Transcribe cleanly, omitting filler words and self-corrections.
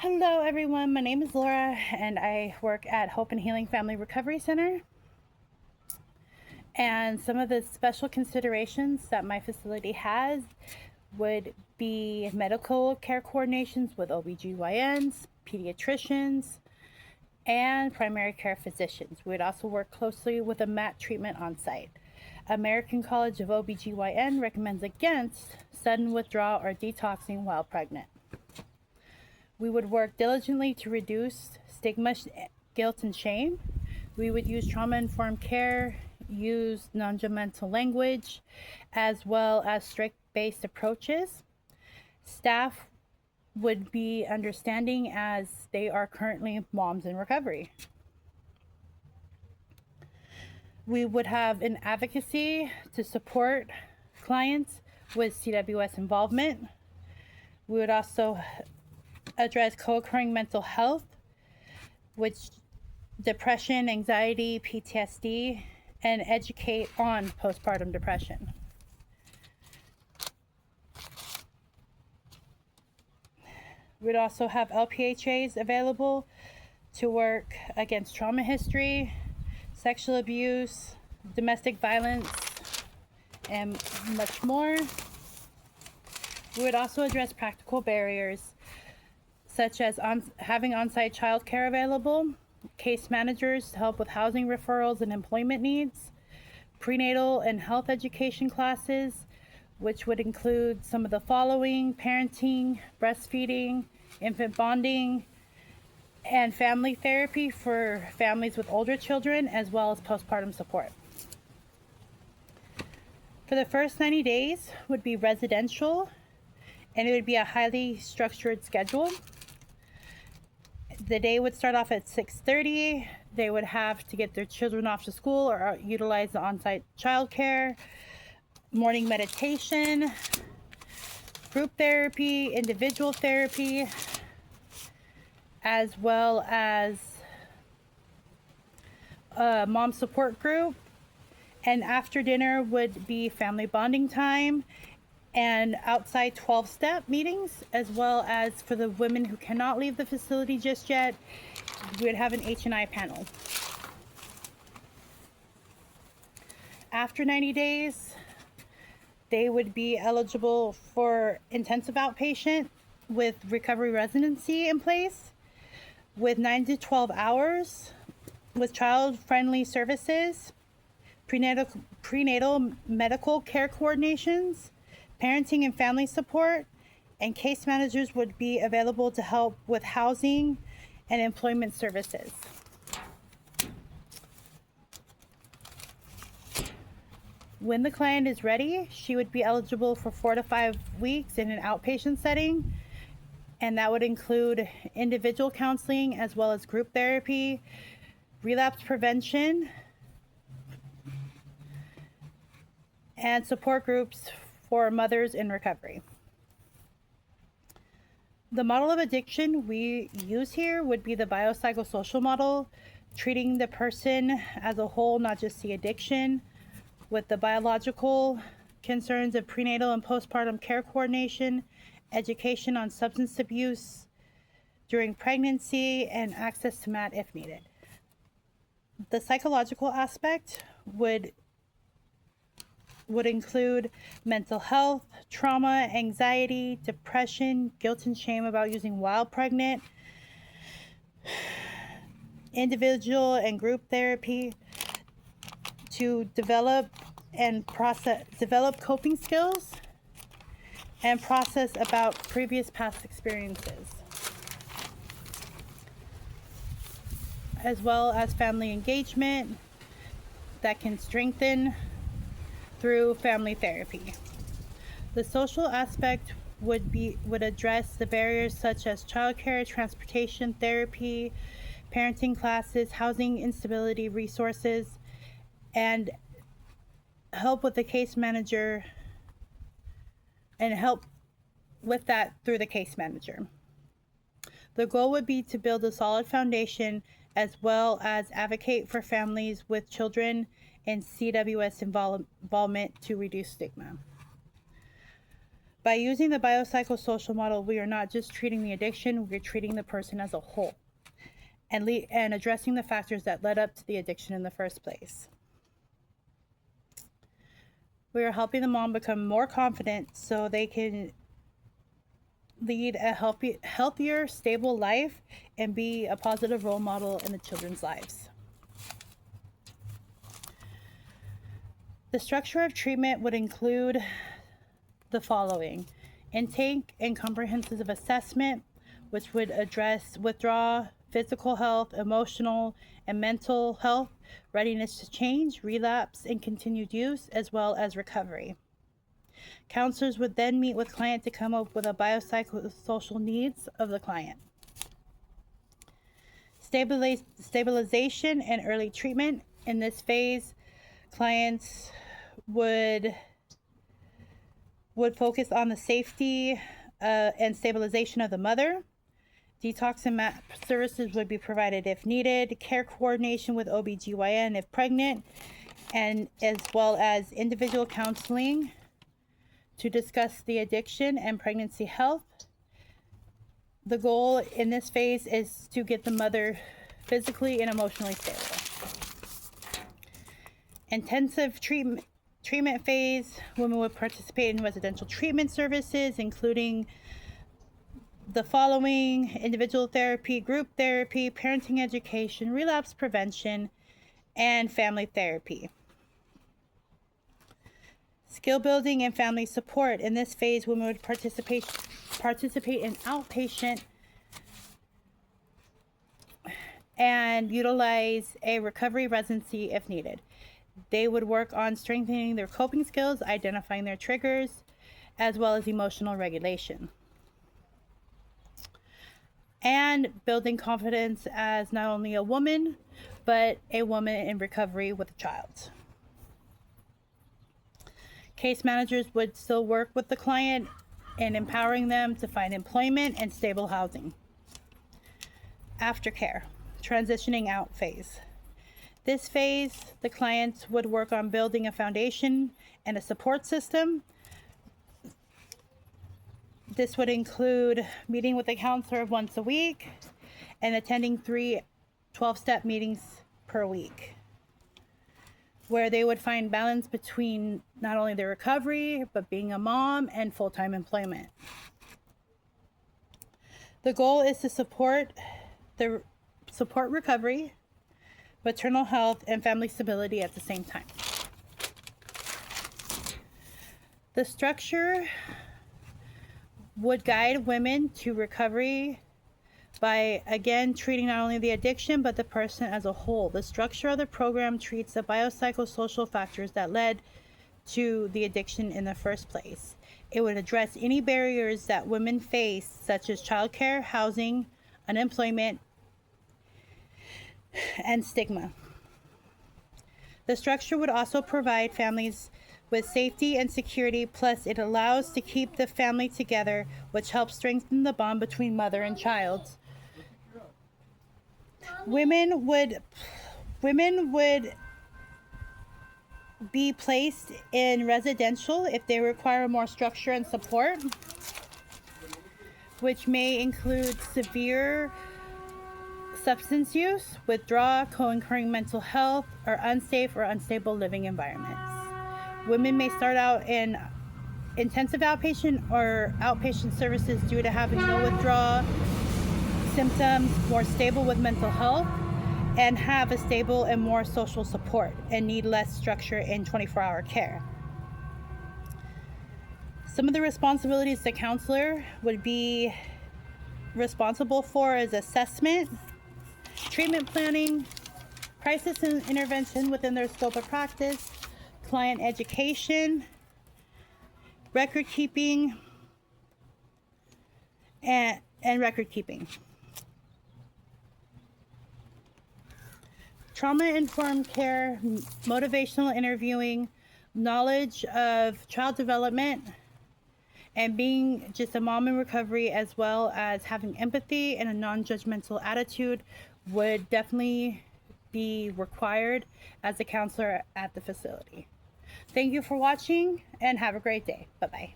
Hello, everyone. My name is Laura, and I work at Hope and Healing Family Recovery Center. And some of the special considerations that my facility has would be medical care coordinations with OBGYNs, pediatricians, and primary care physicians. We would also work closely with a MAT treatment on site. American College of OBGYN recommends against sudden withdrawal or detoxing while pregnant. We would work diligently to reduce stigma, guilt, and shame. We would use trauma-informed care, use non-judgmental language, as well as strict-based approaches. Staff would be understanding as they are currently moms in recovery. We would have an advocacy to support clients with CWS involvement. We would also address co-occurring mental health, which depression, anxiety, PTSD, and educate on postpartum depression. We'd also have LPHAs available to work against trauma history, sexual abuse, domestic violence, and much more. We would also address practical barriers such as having on-site childcare available, case managers to help with housing referrals and employment needs, prenatal and health education classes, which would include some of the following: parenting, breastfeeding, infant bonding, and family therapy for families with older children, as well as postpartum support. For the first 90 days would be residential, and it would be a highly structured schedule. The day would start off at 6:30. They would have to get their children off to school or utilize the on-site childcare, morning meditation, group therapy, individual therapy, as well as a mom support group. And after dinner would be family bonding time and outside 12-step meetings, as well as for the women who cannot leave the facility just yet, we would have an H&I panel. After 90 days, they would be eligible for intensive outpatient with recovery residency in place with 9 to 12 hours with child-friendly services, prenatal medical care coordinations, parenting and family support, and case managers would be available to help with housing and employment services. When the client is ready, she would be eligible for 4 to 5 weeks in an outpatient setting, and that would include individual counseling as well as group therapy, relapse prevention, and support groups for mothers in recovery. The model of addiction we use here would be the biopsychosocial model, treating the person as a whole, not just the addiction, with the biological concerns of prenatal and postpartum care coordination, education on substance abuse during pregnancy, and access to MAT if needed. The psychological aspect would include mental health, trauma, anxiety, depression, guilt and shame about using while pregnant, individual and group therapy to develop coping skills and process about previous past experiences, as well as family engagement that can strengthen through family therapy. The social aspect would address the barriers such as childcare, transportation, therapy, parenting classes, housing instability, resources, and help with the case manager, and help with that through the case manager. The goal would be to build a solid foundation as well as advocate for families with children and CWS involvement to reduce stigma. By using the biopsychosocial model, we are not just treating the addiction, we're treating the person as a whole and addressing the factors that led up to the addiction in the first place. We are helping the mom become more confident so they can lead a healthier, stable life and be a positive role model in the children's lives. The structure of treatment would include the following: intake and comprehensive assessment, which would address withdrawal, physical health, emotional and mental health, readiness to change, relapse and continued use, as well as recovery. Counselors would then meet with client to come up with a biopsychosocial needs of the client. Stabilization and early treatment. In this phase, clients would focus on the safety and stabilization of the mother. Detox and MAP services would be provided if needed. Care coordination with OBGYN if pregnant, and as well as individual counseling to discuss the addiction and pregnancy health. The goal in this phase is to get the mother physically and emotionally stable. Intensive treatment phase, women would participate in residential treatment services, including the following: individual therapy, group therapy, parenting education, relapse prevention, and family therapy. Skill building and family support. In this phase, women would participate in outpatient and utilize a recovery residency if needed. They would work on strengthening their coping skills, identifying their triggers, as well as emotional regulation, and building confidence as not only a woman, but a woman in recovery with a child. Case managers would still work with the client in empowering them to find employment and stable housing. Aftercare, transitioning out phase. This phase, the clients would work on building a foundation and a support system. This would include meeting with a counselor once a week and attending 3 12-step meetings per week, where they would find balance between not only their recovery, but being a mom and full-time employment. The goal is to support recovery, maternal health, and family stability at the same time. The structure would guide women to recovery by, again, treating not only the addiction, but the person as a whole. The structure of the program treats the biopsychosocial factors that led to the addiction in the first place. It would address any barriers that women face, such as childcare, housing, unemployment, and stigma. The structure would also provide families with safety and security, plus it allows to keep the family together, which helps strengthen the bond between mother and child. Women would be placed in residential if they require more structure and support, which may include severe substance use, withdrawal, co-occurring mental health, or unsafe or unstable living environments. Women may start out in intensive outpatient or outpatient services due to having no withdrawal symptoms, more stable with mental health, and have a stable and more social support and need less structure in 24-hour care. Some of the responsibilities the counselor would be responsible for is assessment, treatment planning, crisis and intervention within their scope of practice, client education, record keeping, and record keeping. Trauma-informed care, motivational interviewing, knowledge of child development, and being just a mom in recovery, as well as having empathy and a non-judgmental attitude would definitely be required as a counselor at the facility. Thank you for watching and have a great day. Bye-bye.